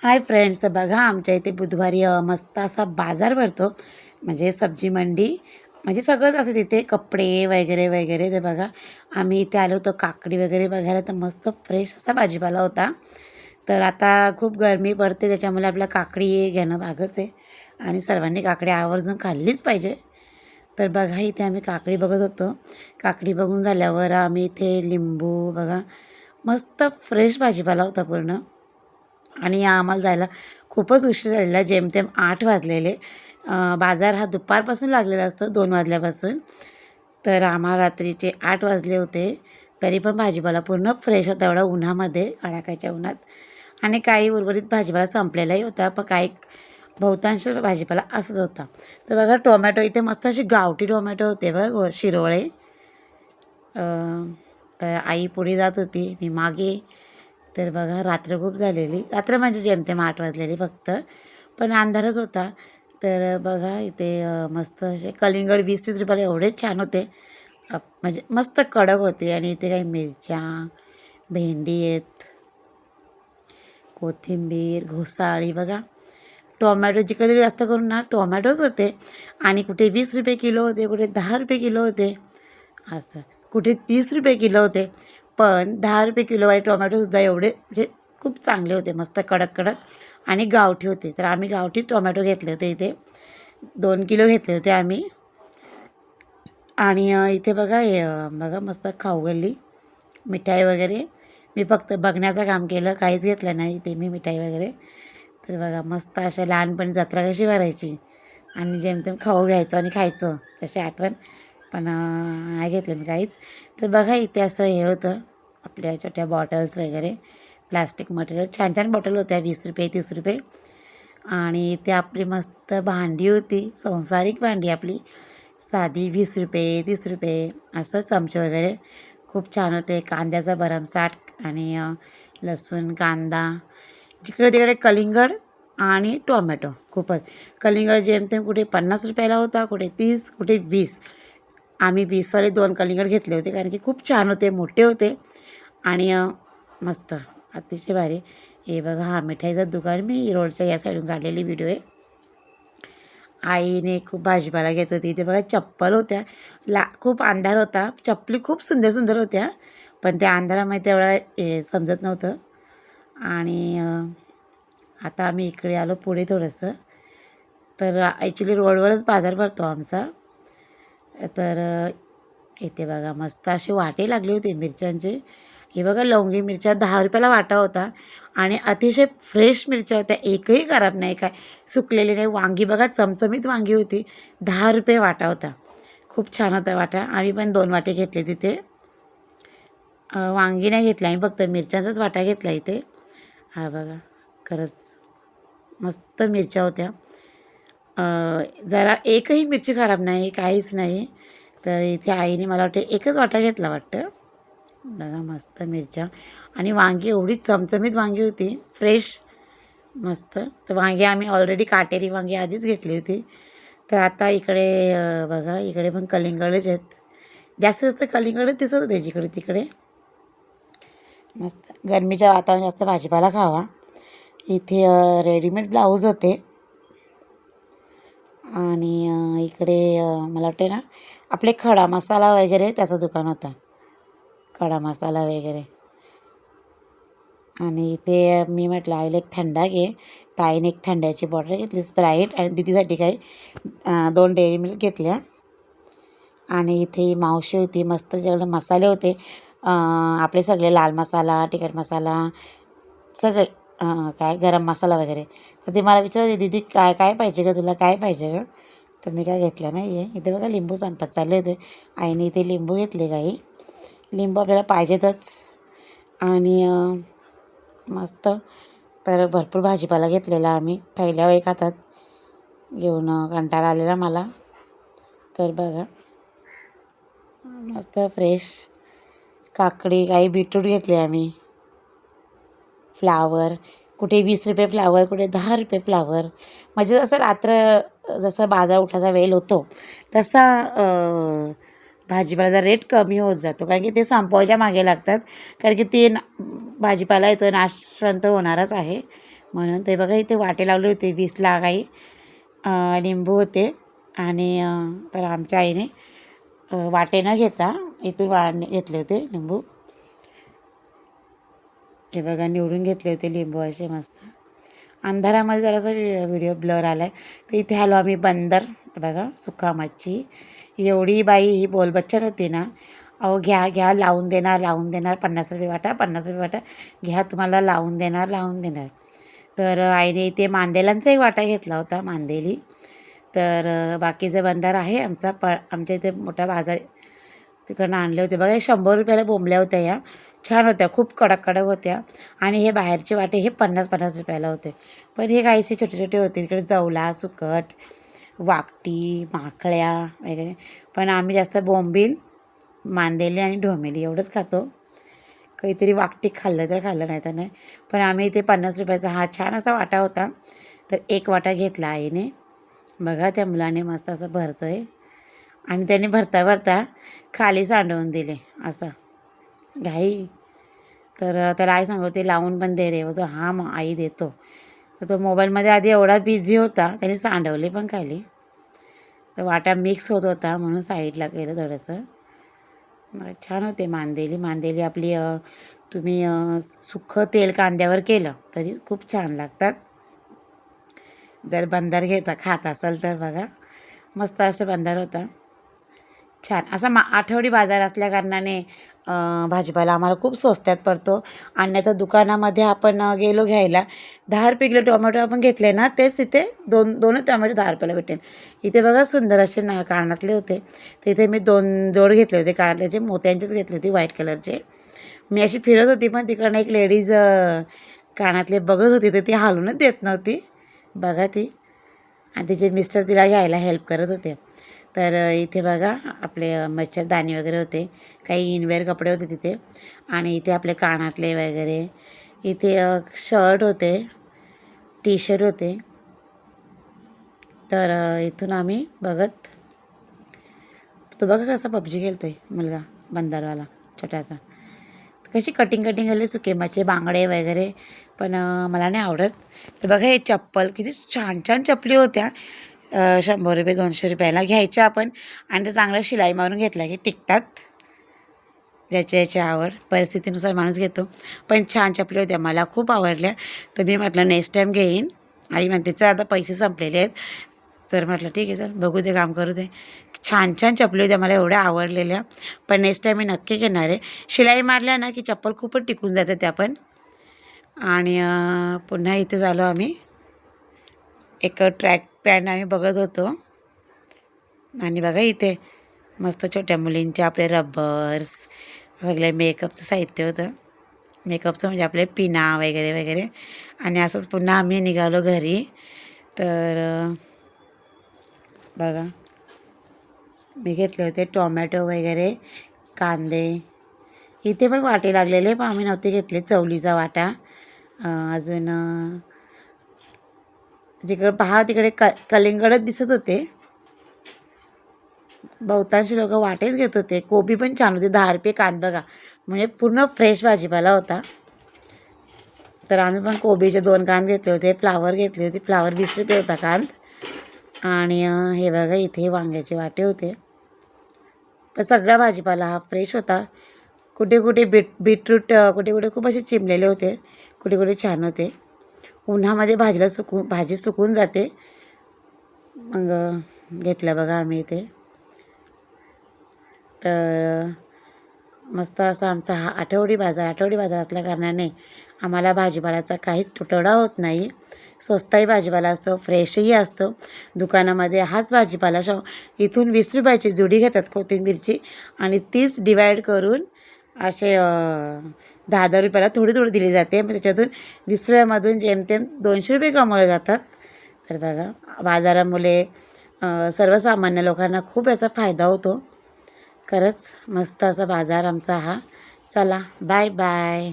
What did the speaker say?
Hi friends, तर बघा आमच्या इथे बुधवारी मस्त असा बाजार भरतो. म्हणजे सब्जी मंडी, म्हणजे सगळंच असं तिथे कपडे वगैरे वगैरे. ते बघा आम्ही इथे आलो होतो काकडी वगैरे बघायला, तर मस्त फ्रेश असा भाजीपाला होता. तर आता खूप गरमी पडते, त्याच्यामुळे आपल्याला काकडी घेणं भागच आहे आणि सर्वांनी काकडी आवर्जून खाल्लीच पाहिजे. तर बघा इथे आम्ही काकडी बघत होतो. काकडी बघून झाल्यावर आम्ही इथे लिंबू बघा, मस्त फ्रेश भाजीपाला होता पूर्ण. आणि आम्हाला जायला खूपच उशीर झालेला, जेमतेम 8 वाजलेले. बाजार हा दुपारपासून लागलेला असतो 2 वाजल्यापासून. तर आम्हाला रात्रीचे 8 वाजले होते, तरी पण भाजीपाला पूर्ण फ्रेश होता एवढा उन्हामध्ये, कडाक्याच्या उन्हात. आणि काही उर्वरित भाजीपाला संपलेलाही होता, पण काही बहुतांश भाजीपाला असंच होता. तर बघा टोमॅटो इथे मस्त असे गावठी टोमॅटो होते बघ, शिरोळे. तर आई पुढे जात होती, मी मागे. तर बघा रात्र खूप झालेली, रात्र म्हणजे जेमतेम 8 वाजलेली फक्त, पण अंधारच होता. तर बघा इथे मस्त असे कलिंगड 20-20 रुपयाला एवढे छान होते. म्हणजे मस्त कडक होते. आणि इथे काही मिरच्या, भेंडी आहेत, कोथिंबीर, घोसाळी बघा. टोमॅटो जिकडे तिकडे जास्त करून ना टोमॅटोच होते. आणि कुठे 20 रुपये किलो होते, कुठे 10 रुपये किलो होते, असं कुठे 30 रुपये किलो होते. पण 10 रुपये किलोवाले टोमॅटोसुद्धा एवढे म्हणजे खूप चांगले होते, मस्त कडक कडक आणि गावठी होते. तर आम्ही गावठीच टोमॅटो घेतले होते इथे, 2 किलो घेतले होते आम्ही. आणि इथे बघा हे बघा मस्त खाऊ गल्ली, मिठाई वगैरे. मी फक्त बघण्याचं काम केलं, काहीच घेतलं नाही इथे मी मिठाई वगैरे. तर बघा मस्त अशा लहानपणी जत्रा कशी भरायची आणि जेमतेम खाऊ घ्यायचो आणि खायचो, तशी आठवण. पण नाही घेतलं मी काहीच. तर बघा इथे असं हे होतं, आपल्या छोट्या बॉटल्स वगैरे, प्लास्टिक मटेरियल, छान छान बॉटल होत्या, 20 रुपये 30 रुपये. आणि इथे आपली मस्त भांडी होती, संसारिक भांडी आपली साधी, 20 रुपये 30 रुपये. असं चमचे वगैरे खूप छान होते. कांद्याचा भरमसाठ आणि लसूण, कांदा, जिकडे तिकडे कलिंगड आणि टोमॅटो खूपच. कलिंगड जेमतेम कुठे 50 रुपयाला होता, कुठे 30, कुठे 20. आम्ही 20वाले 2 कलिंगड घेतले होते, कारण की खूप छान होते, मोठे होते आणि मस्त अतिशय भारी. हे बघा हा मिठाईचं दुकान, मी रोडच्या या साईडून काढलेली व्हिडिओ आहे. आईने खूप भाजीपाला घेत होती. इथे बघा चप्पल होत्या, खूप अंधार होता, चप्पली खूप सुंदर सुंदर होत्या, पण त्या अंधारामध्ये तेवढं समजत नव्हतं. आणि आता आम्ही इकडे आलो पुढे थोडंसं. तर ॲक्च्युली रोडवरच बाजार भरतो आमचा. तर इथे बघा मस्त असे वाटे लागले होते मिरच्यांचे. हे बघा लवंगी मिरच्या 10 रुपयाला वाटा होता आणि अतिशय फ्रेश मिरच्या होत्या, एकही खराब नाही, काय सुकलेली नाही. वांगी बघा चमचमीत वांगी होती, 10 रुपये वाटा होता, खूप छान होता वाटा. आम्ही पण 2 वाटे घेतले तिथे. वांगी नाही घेतलं आम्ही, फक्त मिरच्यांचाच वाटा घेतला इथे. हा बघा खरंच मस्त मिरच्या होत्या. जरा एकही मिरची खराब नाही, काहीच नाही. तर इथे आईने मला वाटतं एकच वाटा घेतला वाटतं. बघा मस्त मिरच्या आणि वांगी एवढी चमचमीत वांगी होती, फ्रेश मस्त. तर वांगी आम्ही ऑलरेडी काटेरी वांगी आधीच घेतली होती. तर आता इकडे बघा इकडे पण कलिंगडच आहेत, जास्त जास्त कलिंगडच दिसत होते जिकडे तिकडे. मस्त गरमीच्या वातावरणात जास्त भाजीपाला खावा. इथे रेडीमेड ब्लाऊज होते. आणि इकडे मला वाटते ना आपले खडा मसाला वगैरे त्याचं दुकान होतं, खडा मसाला वगैरे. आणि इथे मी म्हटलं आईला एक थंडा घे, तर आईने एक थंड्याची बॉटल घेतली, स्प्राईट, आणि दीदीसाठी काही 2 डेअरी मिल्क घेतल्या. आणि इथे मावशी होती, मस्त सगळे मसाले होते, आपले सगळे लाल मसाला, तिखट मसाला, सगळे काय गरम मसाला वगैरे. तर ते मला विचारते, दीदी काय काय पाहिजे गं तुला, काय पाहिजे गं. तर मी काय घेतलं नाही आहे. इथे बघा लिंबू संपत चालले होते, आईने इथे लिंबू घेतले काही. लिंबू आपल्याला पाहिजेतच. आणि मस्त तर भरपूर भाजीपाला घेतलेला आम्ही, थैल्या एक हातात घेऊन कंटाळा आलेला मला. तर बघा मस्त फ्रेश काकडी, काही बीटरूट घेतले आम्ही, फ्लावर कुठे 20 रुपये फ्लावर, कुठे 10 रुपये फ्लावर. म्हणजे जसं जसं बाजार उठायचा वेळ होतो तसा भाजीपाल्याचा रेट कमी होत जातो, कारण की ते संपवायच्या मागे लागतात. कारण की ते भाजीपाला येतो नाशवंत होणारच आहे, म्हणून ते बघा इथे वाटे लावले होते 20ला काही लिंबू होते आणि तर आमच्या आईने वाटे न घेता इथून घेतले होते लिंबू. हे बघा निवडून घेतले होते लिंबू असे मस्त. अंधारामध्ये जरासा व्हिडिओ ब्लर आला आहे. तर इथे आलो आम्ही बंदर. बघा सुका मच्छी. एवढी बाई ही बोलबच्चन होती ना, अहो घ्या घ्या लावून देणार 50 रुपये वाटा 50 रुपये वाटा घ्या, तुम्हाला लावून देणार. तर आईने इथे मांदेलांचा एक वाटा घेतला होता, मांदेली. तर बाकीचे बंदर आहे आमच्या इथे मोठा बाजार तिकडनं आणले होते. बघा 100 रुपयाला बोंबल्या होत्या या. छान होत्या, खूप कडक होत्या. आणि हे बाहेरचे वाटे हे 50 रुपयाला होते. पण हे काहीसे छोटे होते. तिकडे जवला, सुकट, वाकटी, माकळ्या वगैरे. पण आम्ही जास्त बोंबील, मांदेली आणि ढोमेली एवढंच खातो. काहीतरी वाकटी खाल्लं तर खाल्लं, नाही तर नाही. पण आम्ही इथे 50 रुपयाचा हा छान असा वाटा होता. तर एक वाटा घेतला आईने. बघा त्या मुलाने मस्त असं भरतो आहे. आणि त्याने भरता खाली सांडवून दिले असं घाई. तर त्याला आई सांगते लावून पण दे रे. तो हां मग आई देतो. तर तो मोबाईलमध्ये आधी एवढा बिझी होता त्याने सांडवले पण खाली. तर वाटा मिक्स होत होता म्हणून साईडला केलं थोडंसं. छान होते मांदेली आपली. तुम्ही सुकं तेल कांद्यावर केलं तरी खूप छान लागतात. जर बंदर खात असाल तर बघा मस्त असं बंदर होता. छान असा आठवडी बाजार असल्याकारणाने भाजीपाला आम्हाला खूप स्वस्तात पडतो. अन्यथा दुकानामध्ये आपण गेलो घ्यायला 10 रुपये किलो टोमॅटो आपण घेतले ना, तेच तिथे दोनच टोमॅटो 10 रुपयाला भेटेल. इथे बघा सुंदर असे कानातले होते. तर इथे मी 2 जोड घेतले होते कानातल्याचे, मोत्यांचेच घेतले होते व्हाईट कलरचे. मी अशी फिरत होती पण तिकडनं एक लेडीज कानातले बघत होती, तर ती हालूनच देत नव्हती. बघा ती. आणि तिचे मिस्टर तिला घ्यायला हेल्प करत होते. तर इथे बघा आपले मच्छरदाणी वगैरे होते, काही इनवेअर कपडे होते तिथे. आणि इथे आपले कानातले वगैरे. इथे शर्ट होते, टी शर्ट होते. तर इथून आम्ही बघत, तो बघा कसा पबजी खेळतो आहे मुलगा बंदरवाला छोटासा. कशी कटिंग झाली सुके मच्छे बांगडे वगैरे. पण मला नाही आवडत. तर बघा हे चप्पल किती छान चपली होत्या. 100 रुपये 200 रुपयाला घ्यायच्या आपण. आणि ते चांगलं शिलाई मारून घेतला की टिकतात. ज्याची आवड परिस्थितीनुसार माणूस घेतो. पण छान चपली होत्या, मला खूप आवडल्या. तर मी म्हटलं नेक्स्ट टाईम घेईन. आई म्हणते चल आता पैसे संपलेले आहेत. तर म्हटलं ठीक आहे चल बघू दे, काम करू दे. छान चपली होत्या मला एवढ्या आवडलेल्या. पण नेक्स्ट टाईम मी नक्की घेणार आहे. शिलाई मारल्या ना की चप्पल खूपच टिकून जाते त्या पण. आणि पुन्हा इथे झालो आम्ही. एक ट्रॅक पॅन्ट आम्ही बघत होतो. आणि बघा इथे मस्त छोट्या मुलींचे आपले रबर्स सगळे मेकअपचं साहित्य होतं. मेकअपचं म्हणजे आपले पिना वगैरे. आणि असंच पुन्हा आम्ही निघालो घरी. तर बघा मी घेतले होते टोमॅटो वगैरे, कांदे. इथे पण वाटे लागलेले पण आम्ही नव्हते घेतले. चवलीचा वाटा. अजून जिकडे पहा तिकडे कलिंगडच दिसत होते. बहुतांश लोक वाटेच घेत होते. कोबी पण छान होते, 10 रुपये कांद बघा. म्हणजे पूर्ण फ्रेश भाजीपाला होता. तर आम्ही पण कोबीचे 2 कांद घेतले होते. फ्लावर घेतले होते. फ्लावर 20 रुपये होता कांद. आणि हे बघा इथे वांग्याचे वाटे होते. पण सगळा भाजीपाला हा फ्रेश होता. कुठे बीटरूट कुठे खूप असे चिमलेले होते. कुठे छान होते. उन्हामध्ये भाजी सुकून जाते. मग घेतलं बघा आम्ही इथे. तर मस्त असा आमचा हा आठवडी बाजार असल्याकारणाने आम्हाला भाजीपाल्याचा काहीच तुटवडा होत नाही. स्वस्तही भाजीपाला असतो, फ्रेशही असतो. दुकानामध्ये हाच भाजीपाला इथून 20 रुपयाची जुडी घेतात कोथिंबीरची. आणि 30 डिवाईड करून असे 10-10 रुपयाला थोडी दिली जाते. मग त्याच्यातून 20 रुपयामधून जेमतेम 200 रुपये कमवले जातात. तर बघा बाजारामुळे सर्वसामान्य लोकांना खूप याचा फायदा होतो. खरंच मस्त असा बाजार आमचा हा. चला बाय बाय.